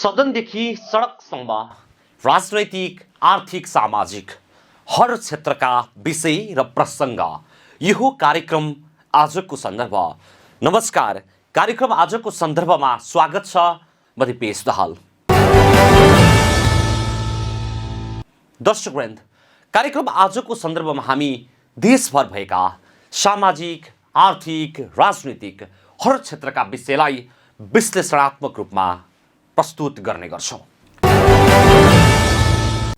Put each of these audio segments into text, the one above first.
सदनदेखि सडकसम्म राजनैतिक आर्थिक सामाजिक हर क्षेत्रका विषय र प्रसङ्ग यो कार्यक्रम आजको सन्दर्भ। नमस्कार, कार्यक्रम आजको सन्दर्भमा स्वागत छ। म दिपेश दाहाल। दर्शकवृन्द, कार्यक्रम आजको सन्दर्भमा हामी देशभर भएका सामाजिक आर्थिक राजनीतिक हर क्षेत्रका विषयलाई विश्लेषणात्मक रूपमा प्रस्तुत गर्ने गर्छौं।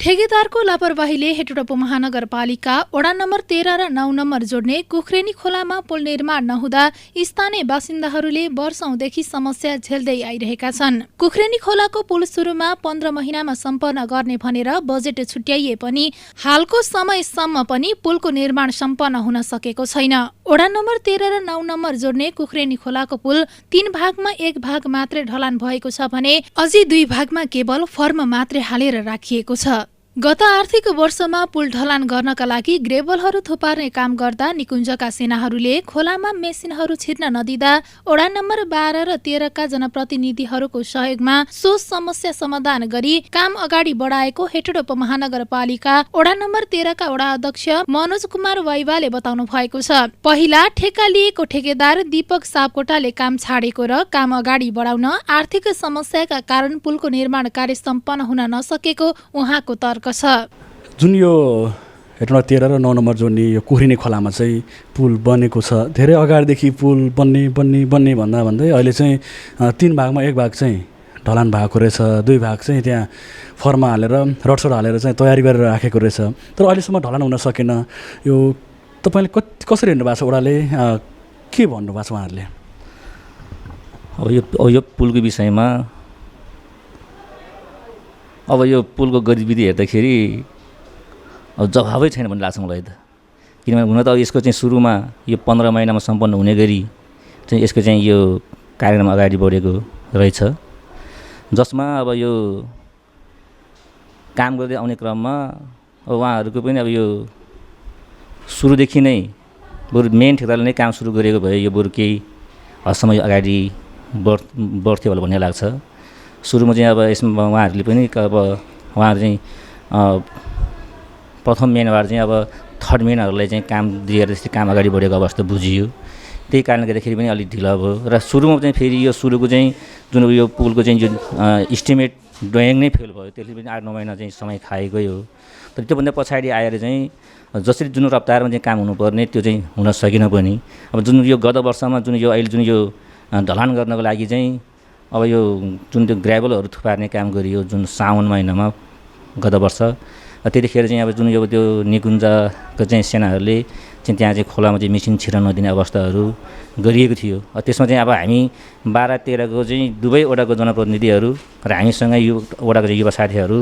ठेकेदारको लापरवाहीले हेटौडा महानगरपालिका वडा नम्बर 13 र 9 नम्बर जोड्ने कुखरेनी खोलामा पुल निर्माण नहुँदा स्थानीय बासिन्दाहरूले वर्षौंदेखि समस्या झेल्दै आइरहेका छन्। कुखरेनी खोलाको पुल सुरुमा 15 महिनामा सम्पन्न गर्ने भनेर बजेट छुट्याइए पनि हालको समयसम्म पनि पुलको निर्माण सम्पन्न हुन सकेको छैन। वडा नम्बर 13 र 9 नम्बर जोड्ने कुखरेनी खोलाको पुल 3 भागमा 1 भाग मात्रै ढलान भएको छ भने अझै 2 भागमा केवल फर्म मात्रै हालेर राखिएको छ। गत आर्थिक वर्षमा पुल ढलान गर्नका लागि ग्रेभलहरू थुपार्ने काम गर्दा निकुञ्जका सेनाहरूले खोलामा मेसिनहरू छिर्न नदिँदा वडा नम्बर 12 र 13 का जनप्रतिनिधिहरूको सहयोगमा सो समस्या समाधान गरी काम अगाडि बढाएको हेटौडा उपमहानगरपालिका वडा नम्बर 13 का वडा अध्यक्ष मनोज कुमार वाइवाले बताउनु भएको छ। पहिला ठेक्का लिएको ठेकेदार दीपक सापकोटाले काम छाडेको र काम अगाडि बढाउन आर्थिक समस्याका कारण पुलको निर्माण कार्य सम्पन्न हुन नसकेको उहाँको तर्क छ। जुन यो हेटौडा 13 र 9 नम्बर जोड्ने यो कुखरेनी खोलामा चाहिँ पुल बनेको छ। धेरै अगाडिदेखि पुल बन्ने भन्दा भन्दै अहिले चाहिँ 3 भागमा 1 भाग चाहिँ ढलान भएको रहेछ, 2 भाग चाहिँ त्यहाँ फर्मा हालेर रडसड हालेर चाहिँ तयारी गरेर राखेको रहेछ। तर अहिलेसम्म ढलान हुन सकेन। यो तपाईँले कसरी हेर्नु भएको छ? वडाले के भन्नुभएको छ उहाँहरूले? अब यो पुलको विषयमा अब यो पुलको गतिविधि हेर्दाखेरि अब जवाबै छैन भन्ने लाग्छ मलाई त। किनभने हुन त अब यसको चाहिँ सुरुमा यो 15 महिनामा सम्पन्न हुने गरी चाहिँ यसको चाहिँ यो कार्यक्रम अगाडि बढेको रहेछ, जसमा अब यो काम गर्दै आउने क्रममा अब उहाँहरूको पनि अब यो सुरुदेखि नै बरु मेन ठेकेदारले नै काम सुरु गरेको भए यो बरु केही हदसम्म अगाडि बढ्थ्यो होला भन्ने लाग्छ। सुरुमा चाहिँ अब यसमा उहाँहरूले पनि अब उहाँहरू चाहिँ प्रथम मेनबाट चाहिँ अब थर्ड मेनहरूलाई चाहिँ काम दिएर त्यस्तै काम अगाडि बढेको अवस्था बुझियो। त्यही कारणले गर्दाखेरि पनि अलिक ढिलो भयो र सुरुमा चाहिँ फेरि यो सुरुको चाहिँ जुन यो पुलको चाहिँ जुन इस्टिमेट ड्रइङ नै फेल भयो। त्यसले पनि 8-9 महिना चाहिँ समय खाएकै हो। तर त्योभन्दा पछाडि आएर चाहिँ जसरी जुन रफ्तारमा चाहिँ काम हुनुपर्ने त्यो चाहिँ हुन सकेन पनि। अब जुन यो गत वर्षमा जुन यो अहिले जुन यो ढलान गर्नको लागि चाहिँ अब यो जुन त्यो ग्रेभलहरू थुपार्ने काम गरियो जुन साउन महिनामा गत वर्ष, त्यतिखेर चाहिँ अब जुन यो त्यो निकुञ्जको चाहिँ सेनाहरूले चाहिँ त्यहाँ चाहिँ खोलामा चाहिँ मेसिन छिर्न नदिने अवस्थाहरू गरिएको थियो। त्यसमा चाहिँ अब हामी 12-13 को चाहिँ दुवै वडाको जनप्रतिनिधिहरू र हामीसँग यो वडाको चाहिँ युवा साथीहरू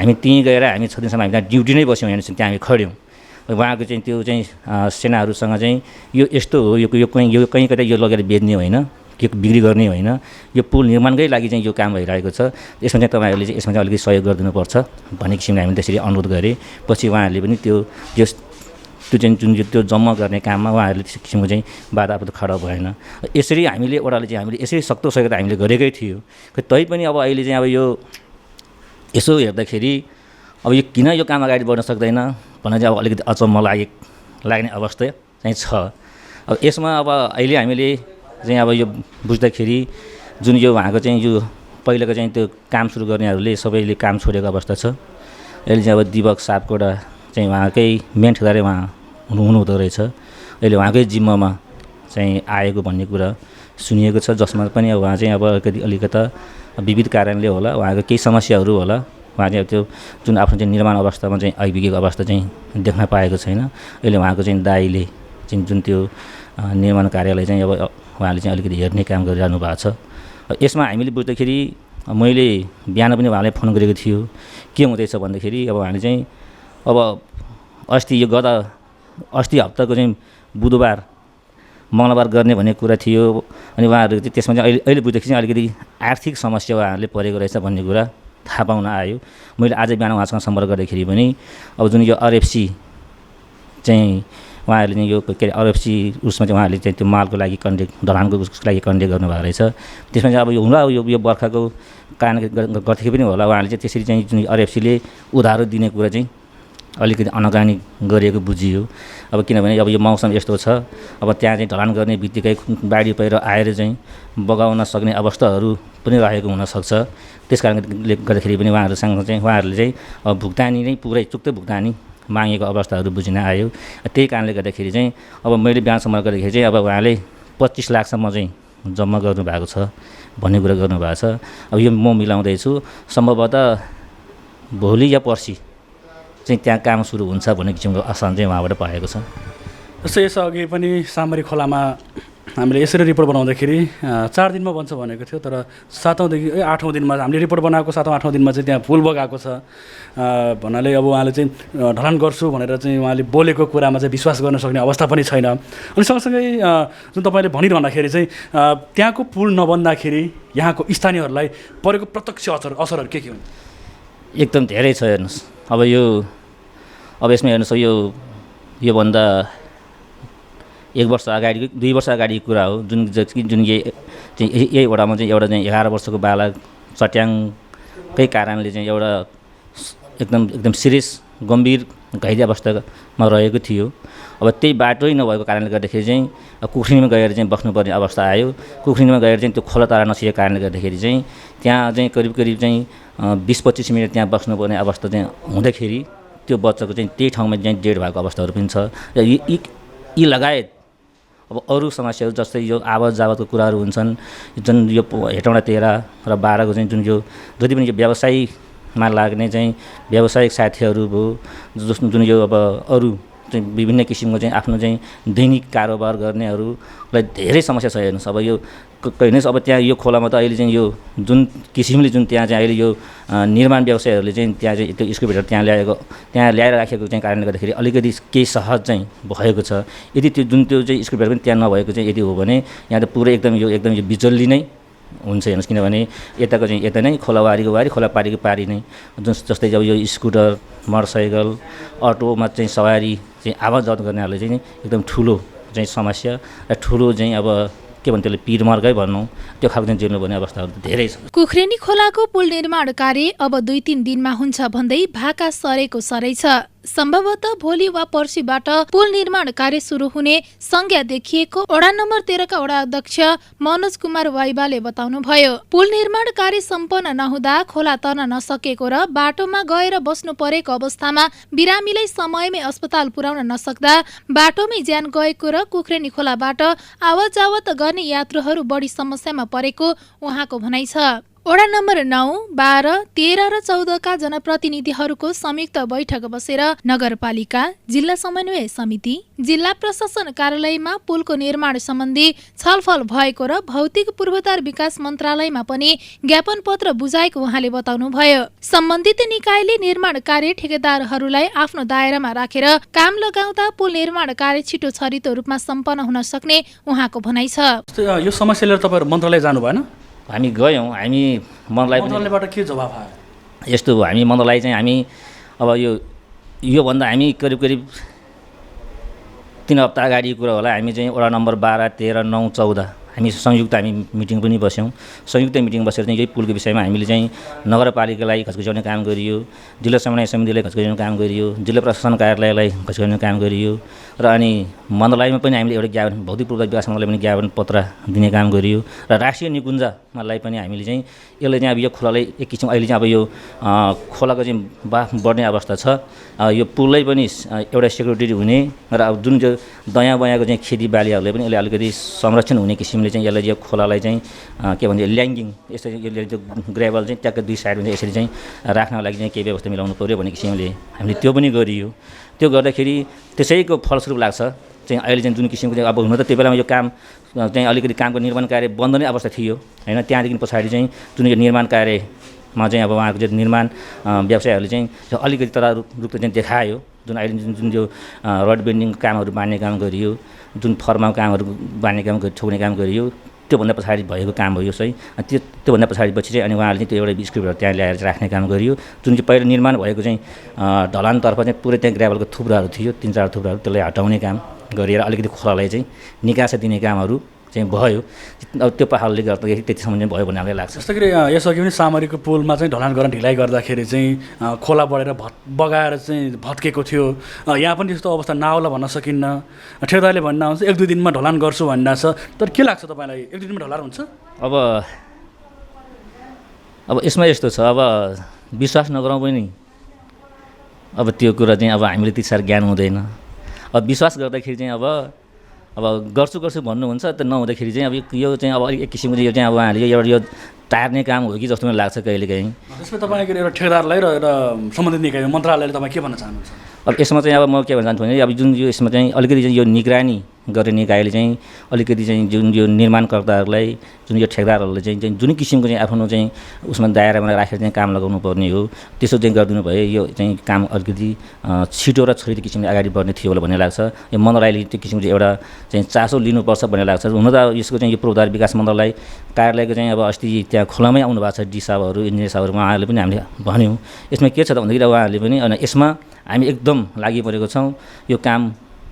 हामी त्यहीँ गएर हामी 6 दिनसम्म हामी त्यहाँ ड्युटी नै बस्यौँ। यहाँ त्यहाँ हामी खड्यौँ। उहाँको चाहिँ त्यो चाहिँ सेनाहरूसँग चाहिँ यो यस्तो हो, यो कहीँ कतै यो लगेर बेच्ने होइन, के बिक्री गर्ने होइन, यो पुल निर्माणकै लागि चाहिँ यो काम भइरहेको छ। यसमा चाहिँ तपाईँहरूले चाहिँ यसमा चाहिँ अलिकति सहयोग गरिदिनुपर्छ भन्ने किसिमले हामीले त्यसरी अनुरोध गरेँ। पछि उहाँहरूले पनि त्यो चाहिँ जुन त्यो जम्मा गर्ने काममा उहाँहरूले त्यस किसिमको चाहिँ बाधा आपद खडा भएन। यसरी हामीले वडाले चाहिँ हामीले यसरी सक्दो सहयोग त हामीले गरेकै थियो। तैपनि अब अहिले चाहिँ अब यो यसो हेर्दाखेरि अब यो किन यो काम अगाडि बढ्न सक्दैन भन्ने चाहिँ अब अलिकति अचम्म लाग्ने अवस्था चाहिँ छ। अब यसमा अब अहिले हामीले चाहिँ अब यो बुझ्दाखेरि जुन यो उहाँको चाहिँ यो पहिलाको चाहिँ त्यो काम सुरु गर्नेहरूले सबैले काम छोडेको अवस्था छ। अहिले चाहिँ अब दीपक सापकोटा चाहिँ उहाँकै मेन ठेकेदारै उहाँ हुनुहुँदो रहेछ। अहिले उहाँकै जिम्मामा चाहिँ आएको भन्ने कुरा सुनिएको छ, जसमा पनि अब उहाँ चाहिँ अब अलिकता विविध कारणले होला, उहाँको केही समस्याहरू होला, उहाँ चाहिँ त्यो जुन आफ्नो चाहिँ निर्माण अवस्थामा चाहिँ आइपुगेको अवस्था चाहिँ देख्न पाएको छैन। अहिले उहाँको चाहिँ दाइले चाहिँ जुन त्यो निर्माण कार्यलाई चाहिँ अब उहाँले चाहिँ अलिकति हेर्ने काम गरिरहनु भएको छ। यसमा हामीले बुझ्दाखेरि मैले बिहान पनि उहाँलाई फोन गरेको थियो के हुँदैछ भन्दाखेरि अब उहाँले चाहिँ अब अस्ति हप्ताको चाहिँ बुधबार मङ्गलबार गर्ने भन्ने कुरा थियो। अनि उहाँहरू चाहिँ त्यसमा चाहिँ अहिले बुझ्दाखेरि चाहिँ अलिकति आर्थिक समस्या उहाँहरूले परेको रहेछ भन्ने कुरा थाहा पाउन आयो। मैले आज बिहान उहाँसँग सम्पर्क गर्दाखेरि पनि अब जुन यो आरएफसी चाहिँ उहाँहरूले चाहिँ यो के अरे आरएफसी उसमा चाहिँ उहाँहरूले चाहिँ त्यो मालको लागि कन्ट्याक्ट ढलानको उसको लागि कन्ट्याक्ट गर्नुभएको रहेछ। त्यसमा चाहिँ अब यो हुँला यो बर्खाको कारणले गर्दाखेरि पनि होला उहाँहरूले चाहिँ त्यसरी चाहिँ जुन आरएफसीले उधारो दिने कुरा चाहिँ अलिकति अनगानी गरिएको बुझियो। अब किनभने अब यो मौसम यस्तो छ, अब त्यहाँ चाहिँ ढलान गर्ने बित्तिकै बाढी पहिरो आएर चाहिँ बगाउन सक्ने अवस्थाहरू पनि रहेको हुनसक्छ। त्यस कारणले गर्दाखेरि पनि उहाँहरूले चाहिँ अब भुक्तानी नै पुरै चुक्तै भुक्तानी मागेको अवस्थाहरू बुझिन आयो। त्यही कारणले गर्दाखेरि चाहिँ अब मैले बिहानसम्म गर्दाखेरि चाहिँ अब उहाँले 25 लाखसम्म चाहिँ जम्मा गर्नुभएको छ भन्ने कुरा गर्नुभएको छ। अब यो म मिलाउँदैछु, सम्भवतः भोलि या पर्सि चाहिँ त्यहाँ काम सुरु हुन्छ भन्ने किसिमको आसान चाहिँ उहाँबाट पाएको छ। जस्तै यसअघि पनि सामरी खोलामा हामीले यसरी रिपोर्ट बनाउँदाखेरि 4 दिनमा बन्छ भनेको थियो, तर 7औँदेखि 8औँ दिनमा हामीले रिपोर्ट बनाएको 7औँ 8औँ दिनमा चाहिँ त्यहाँ पुल बगाएको छ भन्नाले अब उहाँले चाहिँ ढलान गर्छु भनेर चाहिँ उहाँले बोलेको कुरामा चाहिँ विश्वास गर्न सक्ने अवस्था पनि छैन। अनि सँगसँगै जुन तपाईँले भनिरहँदाखेरि चाहिँ त्यहाँको पुल नबन्दाखेरि यहाँको स्थानीयहरूलाई परेको प्रत्यक्ष असरहरू के हुन्? एकदम धेरै छ। हेर्नुहोस्, अब यसमा हेर्नुहोस्, योभन्दा 1 वर्ष अगाडि 2 वर्ष अगाडिको कुरा हो। जुन यही वडामा चाहिँ एउटा चाहिँ 11 वर्षको बालक चट्याङकै कारणले चाहिँ एउटा एकदम सिरियस गम्भीर घाइते अवस्थामा रहेको थियो। अब त्यही बाटो नभएको कारणले गर्दाखेरि चाहिँ कुखुरीमा गएर चाहिँ बस्नुपर्ने अवस्था आयो। कुखुरीमा गएर चाहिँ त्यो खोला तारा नसकेको कारणले गर्दाखेरि चाहिँ त्यहाँ चाहिँ करिब चाहिँ 20-25 मिनट त्यहाँ बस्नुपर्ने अवस्था चाहिँ हुँदाखेरि त्यो बच्चाको चाहिँ त्यही ठाउँमा चाहिँ डेड भएको अवस्थाहरू पनि छ। र यी लगायत अब अरू समस्याहरू जस्तै यो आवत जावतको कुराहरू हुन्छन्। जुन यो हेटौँडा 13 र 12 को चाहिँ जति पनि यो व्यवसायमा लाग्ने चाहिँ व्यावसायिक साथीहरू भयो, जुन यो अब अरू चाहिँ विभिन्न किसिमको चाहिँ आफ्नो चाहिँ दैनिक कारोबार गर्नेहरूलाई धेरै समस्या छ। हेर्नुहोस्, अब यो हेर्नुहोस्, अब त्यहाँ यो खोलामा त अहिले चाहिँ यो जुन किसिमले त्यहाँ चाहिँ अहिले यो निर्माण व्यवसायहरूले चाहिँ त्यहाँ चाहिँ त्यो स्क्रुपहरू त्यहाँ ल्याएर राखेको चाहिँ कारणले गर्दाखेरि अलिकति केही सहज चाहिँ भएको छ। यदि त्यो चाहिँ स्क्रुपहरू पनि त्यहाँ नभएको चाहिँ यदि हो भने यहाँ त पुरै एकदम यो बिजुली नै हुन्छ। हेर्नुहोस्, किनभने यताको चाहिँ यता नै खोलावारीको वारी, खोलापारीको पारी नै जस्तै अब यो स्कुटर, मोटरसाइकल, अटोमा चाहिँ सवारी चाहिँ आवाज जावत गर्नेहरूले चाहिँ एकदम ठुलो चाहिँ समस्या र ठुलो चाहिँ अब के भन्छ त्यसले पिरमर्गै भनौँ, त्यो खालको चाहिँ झेल्नुपर्ने अवस्थाहरू धेरै छ। कुखुरेनी खोलाको पुल निर्माण कार्य अब 2-3 दिनमा हुन्छ भन्दै भाका सरेको सरै छ। सम्भवतः भोलि वा पर्सिबाट पुल निर्माण कार्य सुरु हुने संज्ञा देखिएको वडा नम्बर 13 का वडा अध्यक्ष मनोज कुमार वाइबाले बताउनुभयो। पुल निर्माण कार्य सम्पन्न नहुँदा खोला तर्न नसकेको र बाटोमा गएर बस्नु परेको अवस्थामा बिरामीलाई समयमै अस्पताल पुर्याउन नसक्दा बाटोमै ज्यान गएको र कुखुरेनी खोलाबाट आवत जावत गर्ने यात्रुहरू बढी समस्यामा परेको उहाँको भनाइ छ। वडा नम्बर 9, 12, 13 र 14 का जनप्रतिनिधिहरूको संयुक्त बैठक बसेर नगरपालिका, जिल्ला समन्वय समिति, जिल्ला प्रशासन कार्यालयमा पुलको निर्माण सम्बन्धी छलफल भएको र भौतिक पूर्वाधार विकास मन्त्रालयमा पनि ज्ञापन पत्र बुझाएको उहाँले बताउनुभयो। सम्बन्धित निकायले निर्माण कार्य ठेकेदारहरूलाई आफ्नो दायरामा राखेर काम लगाउँदा पुल निर्माण कार्य छिटो छरितो रूपमा सम्पन्न हुन सक्ने उहाँको भनाइ छ। यो समस्या लिएर तपाईहरु मन्त्रालय जानु भएन? हामी गयौँ, हामी मन्त्रालयबाट के जवाफ आयो? यस्तो हो, हामी मन्त्रालय चाहिँ हामी अब योभन्दा हामी करिब 3 हप्ता अगाडिको कुरा होला। हामी चाहिँ वडा नम्बर 12, 13, 9, 14 हामी संयुक्त मिटिङ पनि बस्यौँ। संयुक्त मिटिङ बसेर चाहिँ यही पुलको विषयमा हामीले चाहिँ नगरपालिकालाई घचघच्याउने काम गरियो, जिल्ला समन्वय समितिलाई घचघच्याउने काम गरियो, जिल्ला प्रशासन कार्यालयलाई घचघच्याउने काम गरियो र अनि मन्त्रालयमा पनि हामीले एउटा ज्ञापन, भौतिक पूर्वाधार विकास मन्त्रालयले पनि ज्ञापन पत्र दिने काम गरियो र राष्ट्रिय निकुञ्जलाई पनि हामीले चाहिँ यसले चाहिँ अब यो खोलालाई एक किसिम अहिले चाहिँ अब यो खोलाको चाहिँ बढ्ने अवस्था छ, यो पुललाई पनि एउटा सेक्युरिटी हुने र अब जुन जो दयाँ बयाँको चाहिँ खेतीबालीहरूले पनि यसले अलिकति संरक्षण हुने किसिमले चाहिँ यसलाई यो खोलालाई चाहिँ के भन्छ ल्याङ्गिङ यसरी यसले त्यो ग्रेभल चाहिँ ट्याक्क 2 साइडमा चाहिँ यसरी चाहिँ राख्नको लागि चाहिँ केही व्यवस्था मिलाउनु पऱ्यो भन्ने किसिमले हामीले त्यो पनि गरियो। त्यो गर्दाखेरि त्यसैको फलस्वरूप लाग्छ चाहिँ अहिले चाहिँ जुन किसिमको चाहिँ अब हुन त त्यो बेलामा यो काम चाहिँ अलिकति कामको निर्माण कार्य बन्द नै अवस्था थियो हैन। त्यहाँदेखि पछाडि चाहिँ जुन यो निर्माण कार्यमा चाहिँ अब उहाँको चाहिँ निर्माण व्यवसायहरूले चाहिँ अलिकति तरा रूपले चाहिँ देखायो। जुन अहिले जुन यो रड बेन्डिङ कामहरू बाँड्ने काम गरियो, जुन फर्मा कामहरू बाँड्ने काम ठोक्ने काम गरियो, त्योभन्दा पछाडि भएको काम हो यो चाहिँ। त्योभन्दा पछाडिपछि चाहिँ अनि उहाँहरूले त्यो एउटा स्क्रिप्टहरू त्यहाँ ल्याएर राख्ने काम गरियो। जुन चाहिँ पहिला निर्माण भएको चाहिँ ढलानतर्फ चाहिँ पुरै त्यहाँ ग्राभलको थुप्राहरू थियो, 3-4 थुप्राहरू, त्यसलाई हटाउने काम गरेर अलिकति खोलालाई चाहिँ निकासा दिने कामहरू चाहिँ भयो। अब त्यो पहलले गर्दाखेरि त्यतिसम्म चाहिँ भयो भन्ने हामीलाई लाग्छ। जस्तो कि यसअघि पनि सामरीको पुलमा चाहिँ ढलान गर्न ढिलाइ गर्दाखेरि चाहिँ खोला बढेर बगाएर चाहिँ भत्केको थियो। यहाँ पनि त्यस्तो अवस्था नआउला भन्न सकिन्न। ठेकेदारले भन्न आउँछ 1-2 दिनमा ढलान गर्छु भन्दा छ, तर के लाग्छ तपाईँलाई 1-2 दिनमा ढलान हुन्छ? अब यसमा यस्तो छ, अब विश्वास नगरौँ पनि अब त्यो कुरा चाहिँ अब हामीले त्यति साह्रो ज्ञान हुँदैन। अब विश्वास गर्दाखेरि चाहिँ अब गर्छु भन्नुहुन्छ, त नहुँदाखेरि चाहिँ अब यो चाहिँ अब एक किसिमको यो चाहिँ अब उहाँहरूले यो टार्ने काम हो कि जस्तो मलाई लाग्छ कहिलेकाहीँ। त्यसमा तपाईँको एउटा ठेकेदारलाई र सम्बन्धित निकाय मन्त्रालयले तपाईँ के भन्न चाहनुहुन्छ? अब यसमा चाहिँ अब म के भन्न चाहन्छु भने अब जुन यो यसमा चाहिँ अलिकति चाहिँ यो निगरानी गर्ने निकायले चाहिँ अलिकति चाहिँ जुन यो निर्माणकर्ताहरूलाई जुन यो ठेकेदारहरूले चाहिँ जुन किसिमको चाहिँ आफ्नो चाहिँ उसमा दायरामा राखेर चाहिँ काम लगाउनु पर्ने हो त्यसो चाहिँ गरिदिनु भए यो चाहिँ काम अलिकति छिटो र छरितो किसिमले अगाडि बढ्ने थियो होला भन्ने लाग्छ। यो मन्त्रालयले त्यो किसिमको एउटा चाहिँ चासो लिनुपर्छ भन्ने लाग्छ। हुन त यसको चाहिँ यो पूर्वाधार विकास मन्त्रालय कार्यालयको चाहिँ अब अस्ति त्यहाँ खोलामै आउनु भएको छ डी साहबहरू इन्जिनियर साहबहरू, उहाँहरूले पनि हामीले भन्यौँ यसमा के छ त भन्दाखेरि उहाँहरूले पनि अनि यसमा हामी एकदम लागिपरेको छौँ, यो काम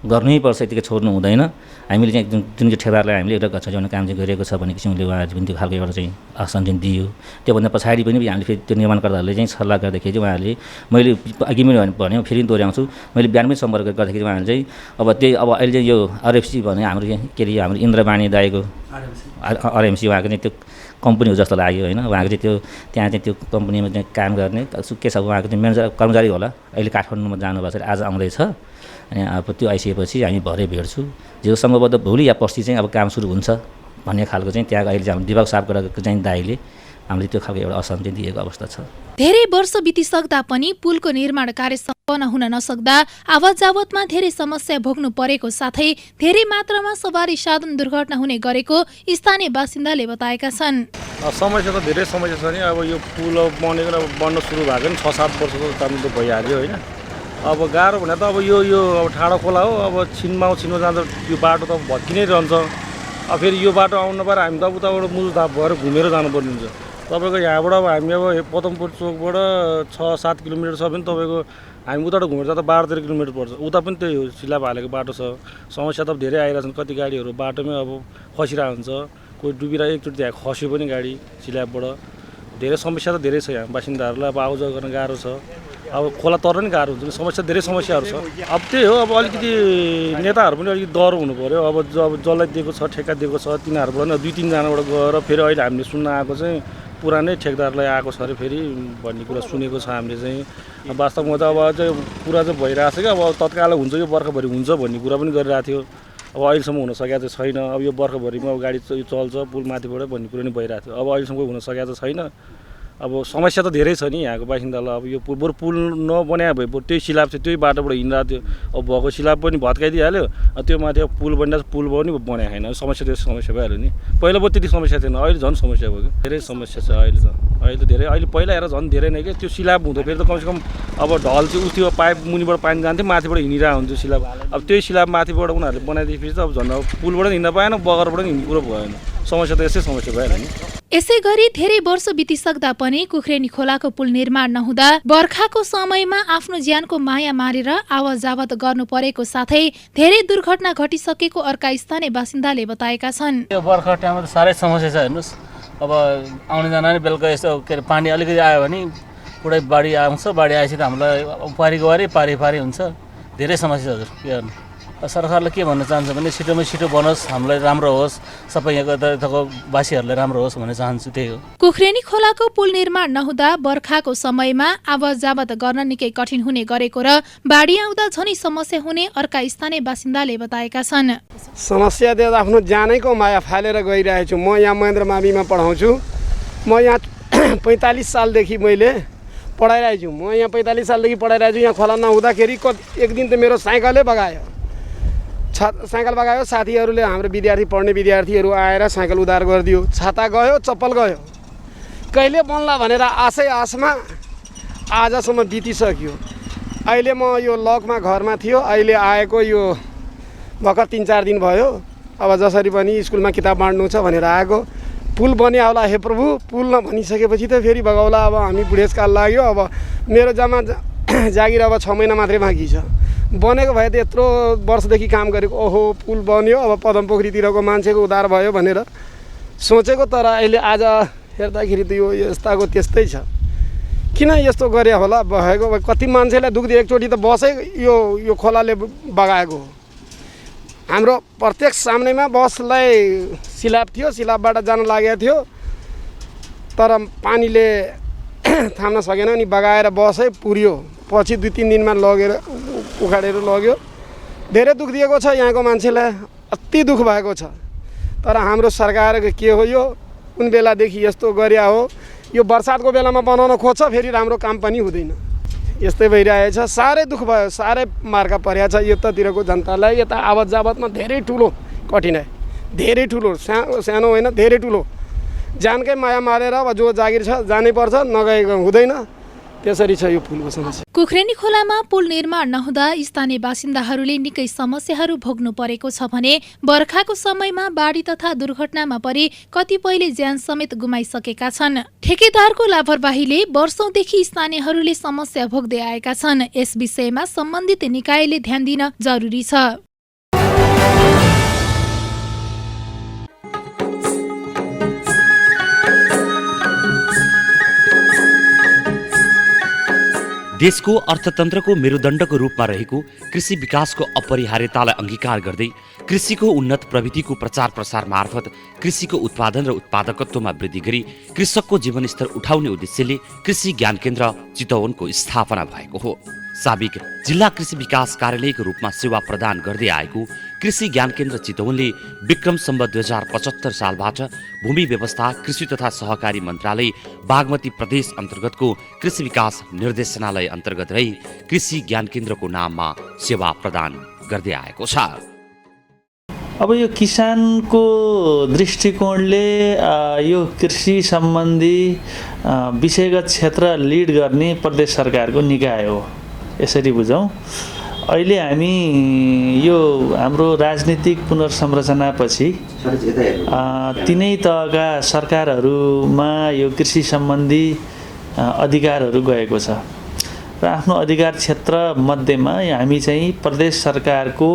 गर्नै पर्छ, यतिकै छोड्नु हुँदैन। हामीले चाहिँ जुन चाहिँ ठेकेदारलाई हामीले एउटा गच्छ जाने काम चाहिँ गरिएको छ भन्ने किसिमले उहाँहरूले पनि त्यो खालको एउटा चाहिँ आश्वासन चाहिँ दियो। त्योभन्दा पछाडि पनि हामीले फेरि त्यो निर्माणकर्ताहरूले चाहिँ सल्लाह गर्दाखेरि चाहिँ उहाँहरूले मैले अघि पनि भने फेरि दोहोऱ्याउँछु, मैले बिहान पनि सम्पर्क गर्दाखेरि उहाँहरूले चाहिँ अब त्यही अब अहिले चाहिँ यो आरएफसी भने हाम्रो के अरे हाम्रो इन्द्रवाणी दाइको आरएमसी उहाँको चाहिँ त्यो कम्पनी हो जस्तो लाग्यो होइन। उहाँको चाहिँ त्यो त्यहाँ चाहिँ त्यो कम्पनीमा चाहिँ काम गर्ने के छ उहाँको चाहिँ म्यानेजर कर्मचारी होला, अहिले काठमाडौँमा जानुभएको छ, आज आउँदैछ। अनि अब त्यो आइसकेपछि हामी भरे भेट्छु, जो सम्भवतः भोलि या पर्सि चाहिँ अब काम सुरु हुन्छ भन्ने खालको चाहिँ त्यहाँ अहिले चाहिँ दिवाग सापको चाहिँ दाइले हामीले त्यो खालको एउटा आश्वासन चाहिँ दिएको अवस्था छ। धेरै वर्ष बितिसक्दा पनि पुलको निर्माण कार्य सम्पन्न हुन नसक्दा आवत जावतमा धेरै समस्या भोग्नु परेको साथै धेरै मात्रामा सवारी साधन दुर्घटना हुने गरेको स्थानीय बासिन्दाले बताएका छन्। समस्या त धेरै समस्या छ नि। अब यो पुल बनेको बन्न सुरु भएको नि 6-7 वर्षको काम त भइहाल्यो होइन। अब गाह्रो भने त अब यो अब ठाडो खोला हो, अब छिनमा जाँदा यो बाटो त भत्किनै रहन्छ। अब फेरि यो बाटो आउनु नपाएर हामी त उताबाट मुजुदाप भएर घुमेर जानुपर्ने हुन्छ। तपाईँको यहाँबाट अब हामी अब पदमपुर चोकबाट 6-7 किलोमिटर छ भने तपाईँको हामी उताबाट घुमेर जाँदा 12-13 किलोमिटर पर्छ। उता पनि त्यही हो, सिलाप हालेको बाटो छ। समस्या त धेरै आइरहेछन्, कति गाडीहरू बाटोमै अब खसिरहेको हुन्छ, कोही डुबिरहेको एकचोटि त्यहाँ खस्यो पनि गाडी सिलापबाट। धेरै समस्या त धेरै छ यहाँ बासिन्दाहरूलाई, अब आउजाउ गर्न गाह्रो छ। अब खोला तर्न नि गाह्रो हुन्छ, समस्या धेरै समस्याहरू छ। अब त्यही हो, अब अलिकति नेताहरू पनि अलिकति डर हुनु पऱ्यो। अब जसलाई दिएको छ ठेक्का दिएको छ तिनीहरूबाट 2-3 जनाबाट गएर फेरि अहिले हामीले सुन्न आएको चाहिँ पुरानै ठेकदारलाई आएको छ अरे फेरि भन्ने कुरा सुनेको छ हामीले चाहिँ। वास्तवमा त अब चाहिँ कुरा चाहिँ भइरहेको छ कि अब तत्काल हुन्छ यो बर्खाभरि हुन्छ भन्ने कुरा पनि गरिरहेको थियो। अब अहिलेसम्म हुन सकेको चाहिँ छैन। अब यो बर्खाभरिमा अब गाडी चल्छ पुल माथिबाट भन्ने कुरा नि भइरहेको थियो। अब अहिलेसम्म हुन सकेको चाहिँ छैन। अब समस्या त धेरै छ नि यहाँको बासिन्दालाई। अब यो बरु पुल नबनाए भए त्यही सिलाप चाहिँ त्यही बाटोबाट हिँडिरहेको थियो। अब भएको सिलाप पनि भत्काइदिइहाल्यो, त्यो माथि अब पुल बनिरहेको पुल पनि बनाएको छैन। समस्या त्यो समस्या भइहाल्यो नि। पहिला पो त्यति समस्या थिएन, अहिले झन् समस्या भयो कि। धेरै समस्या छ अहिले त धेरै। अहिले पहिला हेर झन् धेरै नै कि त्यो सिलाप हुँदा फेरि त कमसेकम अब ढल चाहिँ उठ्यो, पाइप मुनिबाट पानी जान्थ्यो, माथिबाट हिँडिरहेको हुन्थ्यो सिलाप। अब त्यही सिलाप माथिबाट उनीहरूले बनाइदिएपछि त अब झन् अब पुलबाट हिँड्न पाएन, बगरबाट हिँड्ने कुरो भएन। समस्या त यसै समस्या भइहाल्यो नि। यसै गरी धेरै वर्ष बितिसक्दा पनि कुख्रेनी खोलाको पुल निर्माण नहुँदा बर्खाको समयमा आफ्नो ज्यानको माया मारेर आवत जावत गर्नु परेको साथै धेरै दुर्घटना घटिसकेको अर्का स्थानीय बासिन्दाले बताएका छन्। यो बर्खा टाइममा त साह्रै समस्या छ हेर्नुहोस्। अब आउने जान नि बेलुका यसो के अरे पानी अलिकति आयो भने पुरै बाढी आउँछ। बाढी आएपछि त हामीलाई पारीको वारी पारी हुन्छ। धेरै समस्या हजुर। के गर्नु, सरकारले के भन्न चाहन्छ भने छिटोमा छिटो बनोस्, हामीलाई राम्रो होस्, सबै यताको वासीहरूलाई राम्रो होस् भन्ने चाहन्छु। त्यही हो। कुख्रेनी खोलाको पुल निर्माण नहुँदा बर्खाको समयमा आवत जावत गर्न निकै कठिन हुने गरेको र बाढी आउँदा झनै समस्या हुने अर्का स्थानीय बासिन्दाले बताएका छन्। समस्या त आफ्नो ज्यानैको माया फालेर गइरहेको छु। म यहाँ महेन्द्र माविमा पढाउँछु। म यहाँ 45 सालदेखि मैले पढाइरहेको छु। म यहाँ 45 सालदेखि पढाइरहेको छु। यहाँ खोला नहुँदाखेरि एक दिन त मेरो साइकलै बगायो। साइकल बगायो। साथीहरूले हाम्रो विद्यार्थी पढ्ने विद्यार्थीहरू आएर साइकल उधार गरिदियो। छाता गयो, चप्पल गयो। कहिले बन्ला भनेर आशमा आजसम्म बितिसक्यो। अहिले म यो लकमा घरमा थियो, अहिले आएको यो भर्खर 3-4 दिन भयो। अब जसरी पनि स्कुलमा किताब बाँड्नु छ भनेर आएको। पुल बन्या होला हे प्रभु, पुल नभनिसकेपछि त फेरि बगाउला। अब हामी बुढेसकाल लाग्यो। अब मेरो जम्मा जागिर अब 6 महिना मात्रै बाँकी छ। बनेको भए त यत्रो वर्षदेखि काम गरेको ओहो पुल बन्यो अब पदमपोखरीतिरको मान्छेको उद्धार भयो भनेर सोचेको, तर अहिले आज हेर्दाखेरि त यो यस्ताको त्यस्तै छ। किन यस्तो गरे होला भएको, कति मान्छेलाई दुख्दै एकचोटि त बसै यो खोलाले बगाएको हो। हाम्रो प्रत्येक सामनेमा बसलाई सिलाप थियो, सिलापबाट जान लागेको थियो, तर पानीले थाम्न सकेन अनि बगाएर बसै पुर्यो। पछि 2-3 दिनमा लगेर उखाडेर लग्यो। धेरै दुःख दिएको छ यहाँको मान्छेलाई, अति दुःख भएको छ। तर हाम्रो सरकारको के हो यो, कुन बेलादेखि यस्तो गरिया हो। यो बर्सातको बेलामा बनाउन खोज्छ, फेरि राम्रो काम पनि हुँदैन। यस्तै भइरहेछ। साह्रै दुःख भयो, साह्रै मार्का परेको छ यतातिरको जनतालाई। यता आवत जावतमा धेरै ठुलो कठिनाइ, धेरै ठुलो, सानो होइन धेरै ठुलो। जानकै माया मारेर अब जो जागिर छ जानै पर्छ, नगएको हुँदैन। त्यसरी छ यो पुलको समस्या। कुखुरेनी खोलामा पुल निर्माण नहुँदा स्थानीय बासिन्दाहरूले निकै समस्याहरू भोग्नु परेको छ भने बर्खाको समयमा बाढी तथा दुर्घटनामा परि कतिपयले ज्यान समेत गुमाइसकेका छन्। ठेकेदारको लापरवाहीले वर्षौंदेखि स्थानीयहरूले समस्या भोग्दै आएका छन्। यस विषयमा सम्बन्धित निकायले ध्यान दिन जरुरी छ। देशको अर्थतन्त्रको मेरुदण्डको रूपमा रहेको कृषि विकासको अपरिहार्यतालाई अंगीकार गर्दै कृषिको उन्नत प्रविधिको प्रचार प्रसार मार्फत कृषिको उत्पादन र उत्पादकत्वमा वृद्धि गरी कृषकको जीवनस्तर उठाउने उद्देश्यले कृषि ज्ञान केन्द्र चितवनको स्थापना भएको हो। साबिक जिल्ला कृषि विकास कार्यालयको रूपमा सेवा प्रदान गर्दै आएको कृषि ज्ञान केन्द्र चितवनले विक्रम सम्वत 2075 सालबाट भूमि व्यवस्था कृषि तथा सहकारी मन्त्रालय बागमती प्रदेश अन्तर्गतको कृषि विकास निर्देशनालय अन्तर्गत रही कृषि ज्ञान केन्द्रको नाममा सेवा प्रदान गर्दै आएको छ। अब यो किसानको दृष्टिकोणले यो कृषि सम्बन्धी विषयगत क्षेत्र लिड गर्ने प्रदेश सरकारको निकाय हो, यसरी बुझौँ। अहिले हामी यो हाम्रो राजनीतिक पुनर्संरचनापछि तिनै तहका सरकारहरूमा यो कृषि सम्बन्धी अधिकारहरू गएको छ र आफ्नो अधिकार क्षेत्र मध्येमा हामी चाहिँ प्रदेश सरकारको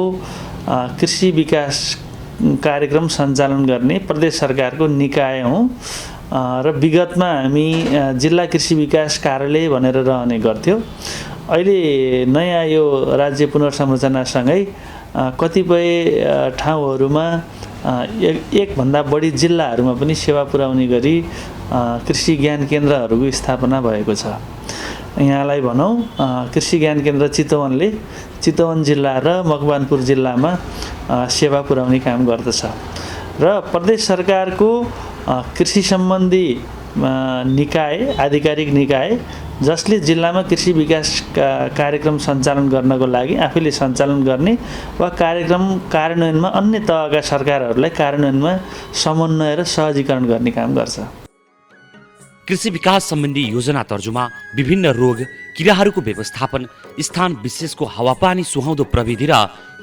कृषि विकास कार्यक्रम सञ्चालन गर्ने प्रदेश सरकारको निकाय हौँ र विगतमा हामी जिल्ला कृषि विकास कार्यालय भनेर रहने गर्थ्यौँ। अहिले नयाँ यो राज्य पुनर्संरचनासँगै कतिपय ठाउँहरूमा एकभन्दा बढी जिल्लाहरूमा पनि सेवा पुर्याउने गरी कृषि ज्ञान केन्द्रहरूको स्थापना भएको छ। यहाँलाई भनौँ कृषि ज्ञान केन्द्र चितवनले चितवन जिल्ला र मकवानपुर जिल्लामा सेवा पुर्याउने काम गर्दछ र प्रदेश सरकारको कृषि सम्बन्धी निकाय आधिकारिक निकाय जसले जिल्लामा कृषि विकास कार्यक्रम सञ्चालन गर्नको लागि आफैले सञ्चालन गर्ने वा कार्यक्रम कार्यान्वयनमा अन्य तहका सरकारहरूलाई कार्यान्वयनमा समन्वय र सहजीकरण गर्ने काम गर्छ। कृषि विकास सम्बन्धी योजना तर्जुमा विभिन्न रोग किराहरूको व्यवस्थापन स्थान विशेषको हावापानी सुहाउँदो प्रविधि र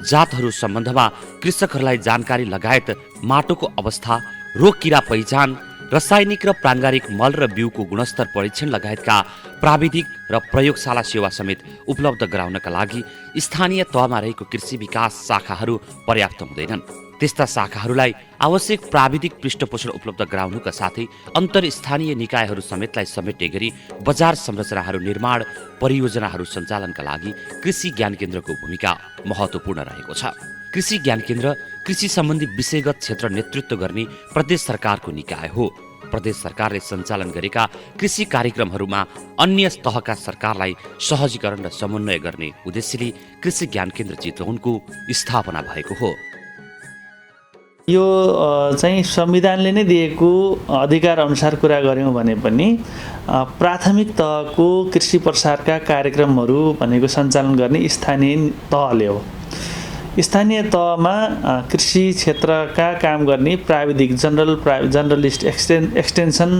जातहरू सम्बन्धमा कृषकहरूलाई जानकारी लगायत माटोको अवस्था, रोग किरा पहिचान, रासायनिक र प्राङ्गारिक मल र बिउको गुणस्तर परीक्षण लगायतका प्राविधिक र प्रयोगशाला सेवा समेत उपलब्ध गराउनका लागि स्थानीय तहमा रहेको कृषि विकास शाखाहरू पर्याप्त हुँदैनन्। त्यस्ता शाखाहरूलाई आवश्यक प्राविधिक पृष्ठपोषण उपलब्ध गराउनुका साथै अन्तर्स्थानीय निकायहरू समेतलाई समेट्ने गरी बजार संरचनाहरू निर्माण परियोजनाहरू सञ्चालनका लागि कृषि ज्ञान केन्द्रको भूमिका महत्त्वपूर्ण रहेको छ। कृषि ज्ञान केन्द्र कृषि सम्बन्धी विषयगत क्षेत्र नेतृत्व गर्ने प्रदेश सरकारको निकाय हो। प्रदेश सरकारले सञ्चालन गरेका कृषि कार्यक्रमहरूमा अन्य तहका सरकारलाई सहजीकरण र समन्वय गर्ने उद्देश्यले कृषि ज्ञान केन्द्र चितवनको स्थापना भएको हो। यो चाहिँ संविधानले नै दिएको अधिकार अनुसार कुरा गऱ्यौँ भने पनि प्राथमिक तहको कृषि प्रसारका कार्यक्रमहरू भनेको सञ्चालन गर्ने स्थानीय तहले हो। स्थानीय तहमा कृषि क्षेत्रका काम गर्ने प्राविधिक जर्नलिस्ट एक्सटेन्सन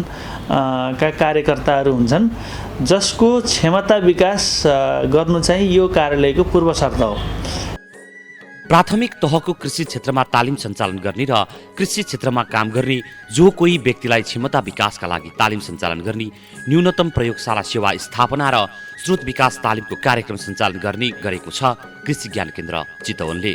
का कार्यकर्ताहरू हुन्छन् जसको क्षमता विकास गर्नु चाहिँ यो कार्यालयको पूर्व शर्त हो। प्राथमिक तहको कृषि क्षेत्रमा तालिम सञ्चालन गर्ने र कृषि क्षेत्रमा काम गर्ने जो कोही व्यक्तिलाई क्षमता विकासका लागि तालिम सञ्चालन गर्ने, न्यूनतम प्रयोगशाला सेवा स्थापना र स्रोत विकास तालिमको कार्यक्रम सञ्चालन गर्ने गरेको छ कृषि ज्ञान केन्द्र चितवनले।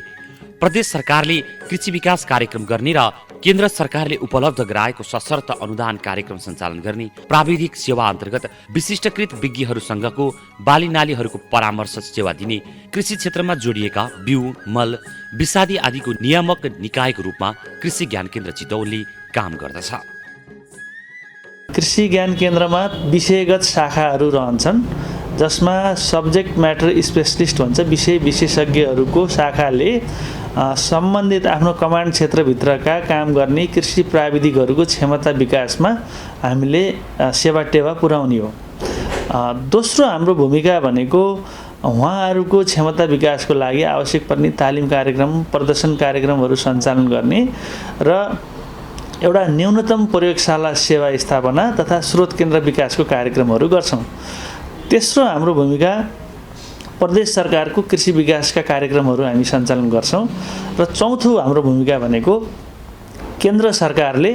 प्रदेश सरकारले कृषि विकास कार्यक्रम गर्ने र केन्द्र सरकारले उपलब्ध गराएको सशर्त अनुदान कार्यक्रम सञ्चालन गर्ने, प्राविधिक सेवा अन्तर्गत विशिष्टकृत विज्ञहरूसँगको बाली नालीहरूको परामर्श सेवा दिने, कृषि क्षेत्रमा जोडिएका बिउ, मल, विषादी आदिको नियामक निकायको रूपमा कृषि ज्ञान केन्द्र चितवनले काम गर्दछ। कृषि ज्ञान केन्द्रमा विषयगत शाखाहरू रहन्छन्, जसमा सब्जेक्ट म्याटर स्पेसलिस्ट भन्छ, विषय विशेषज्ञहरूको शाखाले सम्बन्धित आफ्नो कमान्ड क्षेत्रभित्रका काम गर्ने कृषि प्राविधिकहरूको क्षमता विकासमा हामीले सेवा टेवा पुर्याउने हो। दोस्रो हाम्रो भूमिका भनेको उहाँहरूको क्षमता विकासको लागि आवश्यक पर्ने तालिम कार्यक्रम, प्रदर्शन कार्यक्रमहरू सञ्चालन गर्ने र एउटा न्यूनतम प्रयोगशाला सेवा स्थापना तथा स्रोत केन्द्र विकासको कार्यक्रमहरू गर्छौँ। तेस्रो हाम्रो भूमिका प्रदेश सरकारको कृषि विकासका कार्यक्रमहरू हामी सञ्चालन गर्छौँ र चौथो हाम्रो भूमिका भनेको केन्द्र सरकारले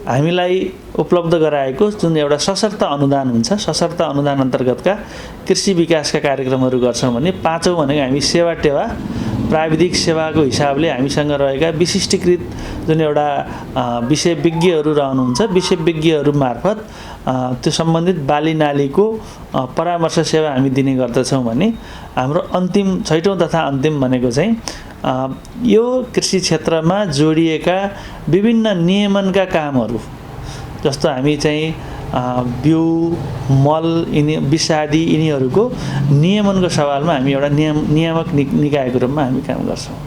हामीलाई उपलब्ध गराएको जुन एउटा सशर्त अनुदान हुन्छ, सशर्त अनुदान अन्तर्गतका कृषि विकासका कार्यक्रमहरू गर्छौँ भने पाँचौँ भनेको हामी सेवा टेवा प्राविधिक सेवाको हिसाबले हामीसँग रहेका विशिष्टीकृत जुन एउटा विषय विज्ञहरू रहनुहुन्छ, विषय विज्ञहरू मार्फत त्यो सम्बन्धित बाली नालीको परामर्श सेवा हामी दिने गर्दछौँ भने हाम्रो अन्तिम छैटौँ तथा अन्तिम भनेको चाहिँ यो कृषि क्षेत्रमा जोडिएका विभिन्न नियमनका कामहरू, जस्तो हामी चाहिँ बिउ, मल, विषादी यिनीहरूको नियमनको सवालमा हामी एउटा नियामक निकायको रूपमा हामी काम गर्छौँ।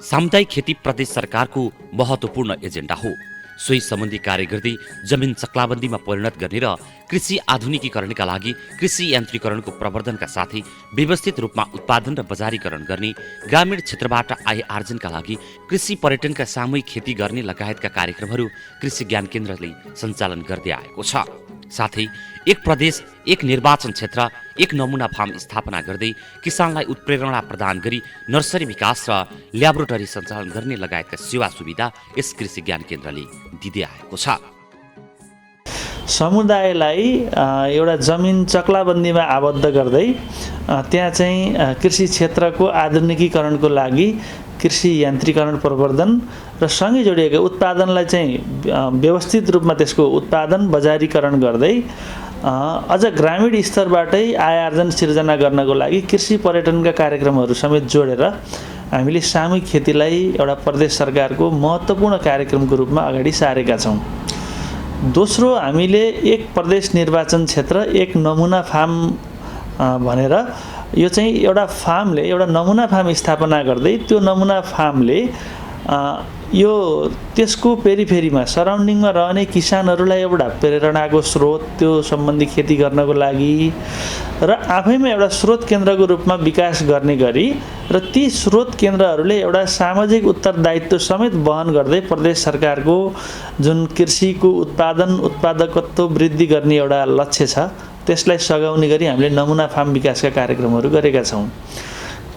सामुदायिक खेती प्रदेश सरकारको महत्त्वपूर्ण एजेन्डा हो। सोही सम्बन्धी कार्य गर्दै जमिन चक्लाबन्दीमा परिणत गर्ने र कृषि आधुनिकीकरणका लागि कृषि यान्त्रिकरणको प्रवर्धनका साथै व्यवस्थित रूपमा उत्पादन र बजारीकरण गर्ने, ग्रामीण क्षेत्रबाट आय आर्जनका लागि कृषि पर्यटनका सामूहिक खेती गर्ने लगायतका कार्यक्रमहरू कृषि ज्ञान केन्द्रले सञ्चालन गर्दै आएको छ। साथै एक प्रदेश एक निर्वाचन क्षेत्र एक नमुना फार्म स्थापना गर्दै किसानलाई उत्प्रेरणा प्रदान गरी नर्सरी विकास र ल्याबोरेटरी सञ्चालन गर्ने लगायतका सेवा सुविधा यस कृषि ज्ञान केन्द्रले दिँदै आएको छ। समुदायलाई एउटा जमिन चक्लाबन्दीमा आबद्ध गर्दै त्यहाँ चाहिँ कृषि क्षेत्रको आधुनिकीकरणको लागि कृषि यान्त्रिकरण प्रवर्धन र सँगै जोडिएका उत्पादनलाई चाहिँ व्यवस्थित रूपमा त्यसको उत्पादन बजारीकरण गर्दै अझ ग्रामीण स्तरबाटै आय आर्जन सिर्जना गर्नको लागि कृषि पर्यटनका कार्यक्रमहरू समेत जोडेर हामीले सामूहिक खेतीलाई एउटा प्रदेश सरकारको महत्त्वपूर्ण कार्यक्रमको रूपमा अगाडि सारेका छौँ। दोस्रो, हामीले एक प्रदेश निर्वाचन क्षेत्र एक नमुना फार्म भनेर यो चाहिँ एउटा फार्मले एउटा नमुना फार्म स्थापना गर्दै त्यो नमुना फार्मले यो त्यसको पेरिफेरीमा सराउन्डिङमा रहने किसानहरूलाई एउटा प्रेरणाको स्रोत, त्यो सम्बन्धी खेती गर्नको लागि र आफैमा एउटा स्रोत केन्द्रको रूपमा विकास गर्ने गरी र ती स्रोत केन्द्रहरूले एउटा सामाजिक उत्तरदायित्व समेत वहन गर्दै प्रदेश सरकारको जुन कृषिको उत्पादकत्व वृद्धि गर्ने एउटा लक्ष्य छ त्यसलाई सघाउने गरी हामीले नमुना फार्म विकासका कार्यक्रमहरू गरेका छौँ।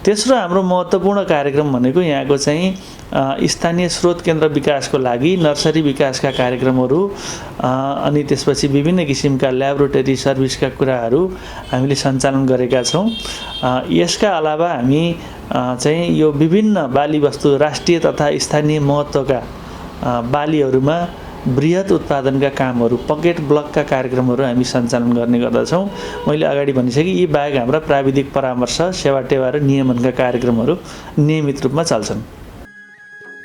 तेस्रो हाम्रो महत्त्वपूर्ण कार्यक्रम भनेको यहाँको चाहिँ स्थानीय स्रोत केन्द्र विकासको लागि नर्सरी विकासका कार्यक्रमहरू अनि त्यसपछि विभिन्न किसिमका ल्याबोरेटरी सर्भिसका कुराहरू हामीले सञ्चालन गरेका छौँ। यसका अलावा हामी चाहिँ यो विभिन्न बाली वस्तु राष्ट्रिय तथा स्थानीय महत्त्वका बालीहरूमा बृहत उत्पादनका कामहरू, पकेट ब्लकका कार्यक्रमहरू हामी सञ्चालन गर्ने गर्दछौँ। मैले अगाडि भनिसकेँ, यी बाहेक हाम्रा प्राविधिक परामर्श, सेवा टेवा र नियमनका कार्यक्रमहरू नियमित रूपमा चल्छन्।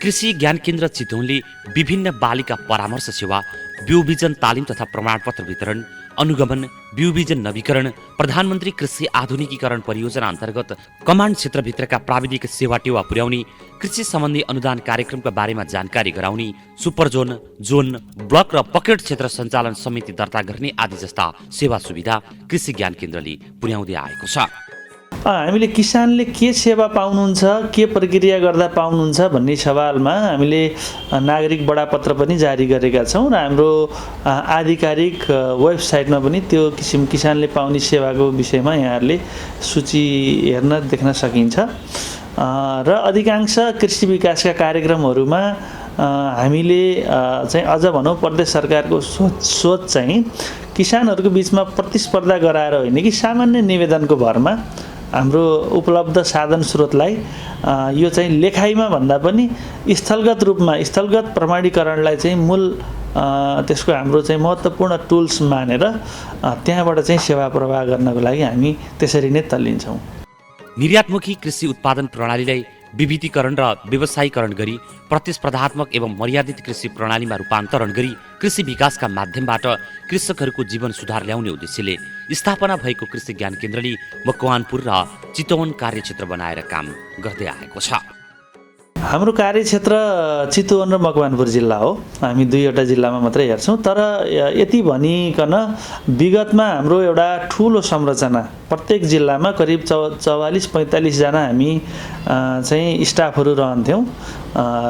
कृषि ज्ञान केन्द्र चितवनले विभिन्न बालीका परामर्श सेवा, बिउ बिजन तालिम तथा प्रमाणपत्र वितरण, अनुगमन, बिउ बिजन नवीकरण, प्रधानमन्त्री कृषि आधुनिकीकरण परियोजना अन्तर्गत कमान्ड क्षेत्रभित्रका प्राविधिक सेवा टेवा पुर्याउने, कृषि सम्बन्धी अनुदान कार्यक्रमका बारेमा जानकारी गराउने, सुपर जोन, जोन, ब्लक र पकेट क्षेत्र सञ्चालन समिति दर्ता गर्ने आदि जस्ता सेवा सुविधा कृषि ज्ञान केन्द्रले पुर्याउँदै आएको छ। हामीले किसानले के सेवा पाउनुहुन्छ, के प्रक्रिया गर्दा पाउनुहुन्छ भन्ने सवालमा हामीले नागरिक बडापत्र पनि जारी गरेका छौँ र हाम्रो आधिकारिक वेबसाइटमा पनि त्यो किसानले पाउने सेवाको विषयमा यहाँहरूले सूची हेर्न देख्न सकिन्छ। र अधिकांश कृषि विकासका कार्यक्रमहरूमा हामीले चाहिँ अझ भनौँ प्रदेश सरकारको सोच चाहिँ किसानहरूको बिचमा प्रतिस्पर्धा गराएर होइन कि सामान्य निवेदनको भरमा हाम्रो उपलब्ध साधन स्रोतलाई यो चाहिँ लेखाइमा भन्दा पनि स्थलगत रूपमा स्थलगत प्रमाणीकरणलाई चाहिँ मूल त्यसको हाम्रो चाहिँ महत्त्वपूर्ण टुल्स मानेर त्यहाँबाट चाहिँ सेवा प्रवाह गर्नको लागि हामी त्यसरी नै तल्लिन्छौँ। निर्यातमुखी कृषि उत्पादन प्रणालीलाई विविधीकरण र व्यवसायीकरण गरी प्रतिस्पर्धात्मक एवं मर्यादित कृषि प्रणालीमा रूपान्तरण गरी कृषि विकासका माध्यमबाट कृषकहरूको जीवन सुधार ल्याउने उद्देश्यले स्थापना भएको कृषि ज्ञान केन्द्रले मकवानपुर र चितवन कार्यक्षेत्र बनाएर काम गर्दै आएको छ। हाम्रो कार्यक्षेत्र चितवन र मकवानपुर जिल्ला हो। हामी दुईवटा जिल्लामा मात्रै हेर्छौँ। तर यति भनिकन विगतमा हाम्रो एउटा ठुलो संरचना प्रत्येक जिल्लामा करिब 44-45 जना हामी चाहिँ स्टाफहरू रहन्थ्यौँ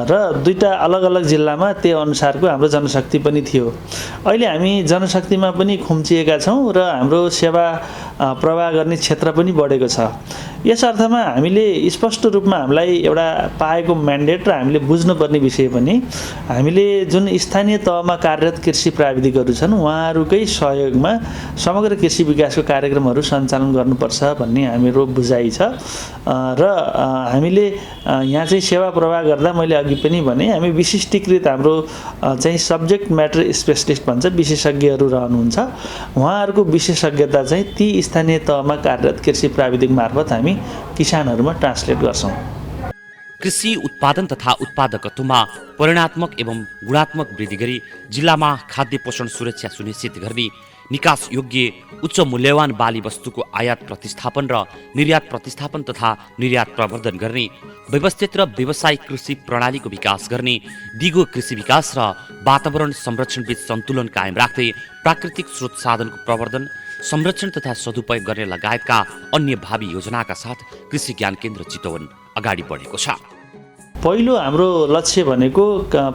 र दुईटा अलग अलग जिल्लामा त्यो अनुसारको हाम्रो जनशक्ति पनि थियो। अहिले हामी जनशक्तिमा पनि खुम्चिएका छौँ र हाम्रो सेवा प्रवाह गर्ने क्षेत्र पनि बढेको छ। यस अर्थमा हामीले स्पष्ट रूपमा हामीलाई एउटा पाएको म्यान्डेट र हामीले बुझ्नुपर्ने विषय पनि हामीले जुन स्थानीय तहमा कार्यरत कृषि प्राविधिकहरू छन् उहाँहरूकै सहयोगमा समग्र कृषि विकासको कार्यक्रमहरू सञ्चालन गर्नुपर्छ भन्ने हाम्रो बुझाइ छ र हामीले यहाँ चाहिँ सेवा प्रवाह गर्दा मैले अघि पनि भने हामी विशिष्टीकृत हाम्रो चाहिँ सब्जेक्ट म्याटर स्पेसलिस्ट भन्छ विशेषज्ञहरू रहनुहुन्छ। उहाँहरूको विशेषज्ञता चाहिँ ती स्थानीय तहमा कार्यरत कृषि प्राविधिक मार्फत हामी किसानहरूमा ट्रान्सलेट गर्छौँ। कृषि उत्पादन तथा उत्पादकत्वमा परिणात्मक एवं गुणात्मक वृद्धि गरी जिल्लामा खाद्य पोषण सुरक्षा सुनिश्चित गर्ने निकास योग्य उच्च मूल्यवान बाली वस्तुको आयात प्रतिस्थापन र निर्यात प्रतिस्थापन तथा निर्यात प्रवर्धन गर्ने व्यवस्थित र व्यावसायिक कृषि प्रणालीको विकास गर्ने दिगो कृषि विकास र वातावरण संरक्षणबीच सन्तुलन कायम राख्दै प्राकृतिक स्रोत साधनको प्रवर्धन संरक्षण तथा सदुपयोग गर्ने लगायतका अन्य भावी योजनाका साथ कृषि ज्ञान केन्द्र चितवन अगाडि बढेको छ। पहिलो हाम्रो लक्ष्य भनेको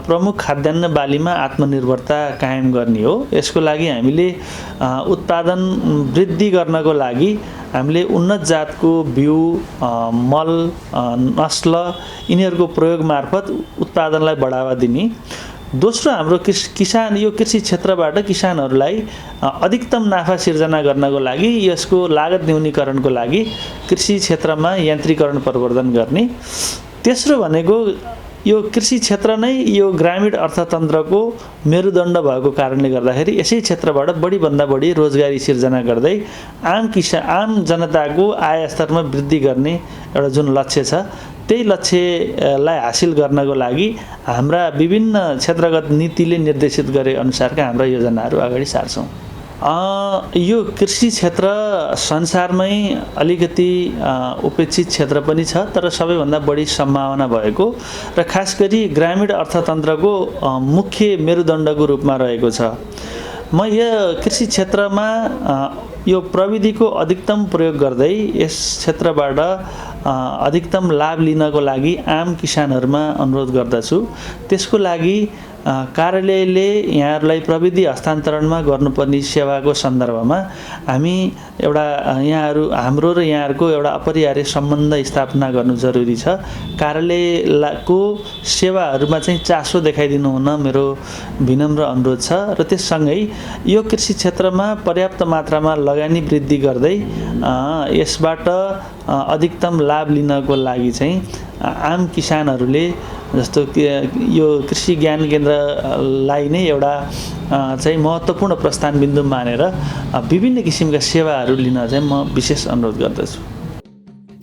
प्रमुख खाद्यान्न बालीमा आत्मनिर्भरता कायम गर्ने हो। यसको लागि हामीले उत्पादन वृद्धि गर्नको लागि हामीले उन्नत जातको बिउ मल नस्ल यिनीहरूको प्रयोग मार्फत उत्पादनलाई बढावा दिने। दोस्रो हाम्रो किसान यो कृषि क्षेत्रबाट किसानहरूलाई अधिकतम नाफा सिर्जना गर्नको लागि यसको लागत न्यूनीकरणको लागि कृषि क्षेत्रमा यान्त्रिकरण प्रवर्धन गर्ने। तेस्रो भनेको यो कृषि क्षेत्र नै यो ग्रामीण अर्थतन्त्रको मेरुदण्ड भएको कारणले गर्दाखेरि यसै क्षेत्रबाट बढीभन्दा बढी रोजगारी सिर्जना गर्दै आम जनताको आय स्तरमा वृद्धि गर्ने एउटा जुन लक्ष्य छ त्यही लक्ष्यलाई हासिल गर्नको लागि हाम्रा विभिन्न क्षेत्रगत नीतिले निर्देशित गरे अनुसारका हाम्रा योजनाहरू अगाडि सार्छौँ। यो कृषि क्षेत्र संसारमै अलिकति उपेक्षित क्षेत्र पनि छ तर सबैभन्दा बढी सम्भावना भएको र खास गरी ग्रामीण अर्थतन्त्रको मुख्य मेरुदण्डको रूपमा रहेको छ। म यो कृषि क्षेत्रमा यो प्रविधिको अधिकतम प्रयोग गर्दै यस क्षेत्रबाट अधिकतम लाभ लिनको लागि आम किसानहरूमा अनुरोध गर्दछु। त्यसको लागि कार्यालयले यहाँहरूलाई प्रविधि हस्तान्तरणमा गर्नुपर्ने सेवाको सन्दर्भमा हामी एउटा हाम्रो र यहाँहरूको एउटा अपरिहार्य सम्बन्ध स्थापना गर्नु जरुरी छ। कार्यालयको सेवाहरूमा चाहिँ चासो देखाइदिनु हुन मेरो विनम्र अनुरोध छ र त्यससँगै यो कृषि क्षेत्रमा पर्याप्त मात्रामा लगानी वृद्धि गर्दै यसबाट अधिकतम लाभ लिनको लागि चाहिँ आम किसानहरूले जस्तो कि यो कृषि ज्ञान केन्द्रलाई नै एउटा चाहिँ महत्त्वपूर्ण प्रस्थान बिन्दु मानेर विभिन्न किसिमका सेवाहरू लिन चाहिँ म विशेष अनुरोध गर्दछु।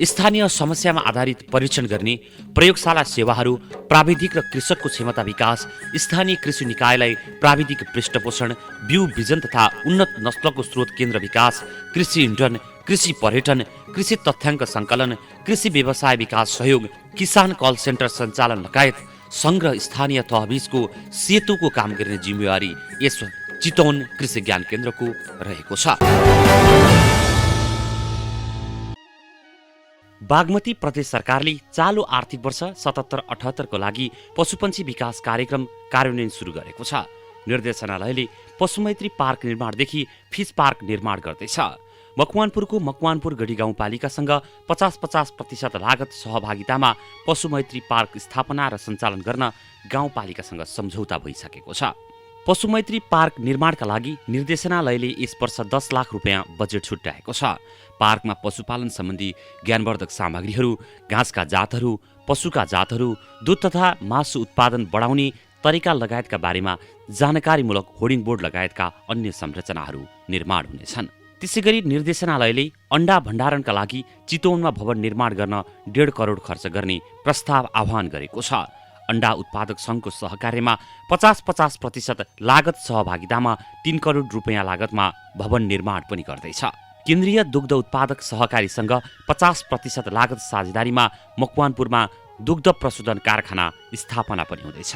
स्थानीय समस्यामा आधारित परीक्षण गर्ने प्रयोगशाला सेवाहरू प्राविधिक र कृषकको क्षमता विकास स्थानीय कृषि निकायलाई प्राविधिक पृष्ठपोषण बिउ बिजन तथा उन्नत नस्लको स्रोत केन्द्र विकास कृषि इन्टर्न कृषि पर्यटन कृषि तथ्याङ्क सङ्कलन कृषि व्यवसाय विकास सहयोग किसान कल सेन्टर सञ्चालन लगायत सङ्घ र स्थानीय तहबीचको सेतुको काम गर्ने जिम्मेवारी यस चितवन कृषि ज्ञान केन्द्रको रहेको छ। बागमती प्रदेश सरकारले चालु आर्थिक वर्ष 77-78 को लागि पशुपन्छी विकास कार्यक्रम कार्यान्वयन सुरु गरेको छ। निर्देशनालयले पशुमैत्री पार्क निर्माणदेखि फिस पार्क निर्माण गर्दैछ। मकवानपुरको मकवानपुर गढी गाउँपालिकासँग 50-50% लागत सहभागितामा पशुमैत्री पार्क स्थापना र सञ्चालन गर्न गाउँपालिकासँग सम्झौता भइसकेको छ। पशुमैत्री पार्क निर्माणका लागि निर्देशनालयले यस वर्ष 10 लाख रुपियाँ बजेट छुट्याएको छ। पार्कमा पशुपालन सम्बन्धी ज्ञानवर्धक सामग्रीहरू, घाँसका जातहरू, पशुका जातहरू, दुध तथा मासु उत्पादन बढाउने तरिका लगायतका बारेमा जानकारीमूलक होर्डिङ बोर्ड लगायतका अन्य संरचनाहरू निर्माण हुनेछन्। त्यसैगरी निर्देशनालयले अण्डा भण्डारणका लागि चितवनमा भवन निर्माण गर्न 1.5 करोड खर्च गर्ने प्रस्ताव आह्वान गरेको छ। अण्डा उत्पादक सङ्घको सहकार्यमा 50-50% लागत सहभागितामा 3 करोड रुपियाँ लागतमा भवन निर्माण पनि गर्दैछ। केन्द्रीय दुग्ध उत्पादक सहकारी सङ्घ 50% लागत साझेदारीमा मकवानपुरमा दुग्ध प्रशोधन कारखाना स्थापना पनि हुँदैछ।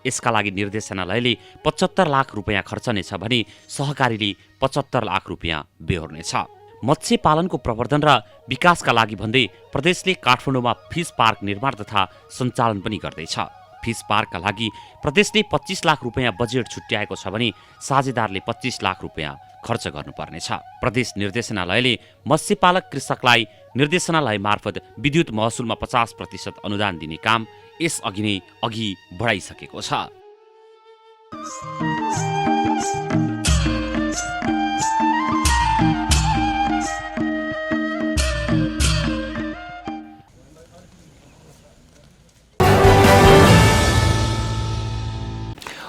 यसका लागि निर्देशनालयले 75 लाख रुपियाँ खर्चनेछ भने सहकारीले 75 लाख रुपियाँ बेहोर्नेछ। मत्स्य पालनको प्रवर्धन र विकासका लागि भन्दै प्रदेशले काठमाडौँमा फिस पार्क निर्माण तथा सञ्चालन पनि गर्दैछ। फिस पार्कका लागि प्रदेशले 25 लाख रुपियाँ बजेट छुट्याएको छ भने साझेदारले 25 लाख रुपियाँ खर्च गर्नुपर्नेछ। प्रदेश निर्देशनालयले मत्स्यपालक कृषकलाई निर्देशनालय मार्फत विद्युत महसुलमा 50% अनुदान दिने काम यसअघि नै अघि बढाइसकेको छ।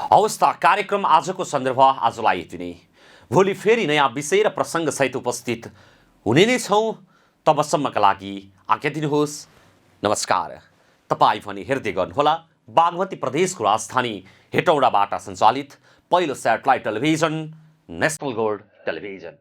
अवस्था कार्यक्रम आजको सन्दर्भ आजलाई यति नै। भोलि फेरि नयाँ विषय र प्रसङ्गसहित उपस्थित हुने नै छौँ। तबसम्मका लागि आज्ञा दिनुहोस्। नमस्कार। तपाईँ पनि हेर्दै गर्नुहोला बागमती प्रदेशको राजधानी हेटौडाबाट सञ्चालित पहिलो satellite television national gold television.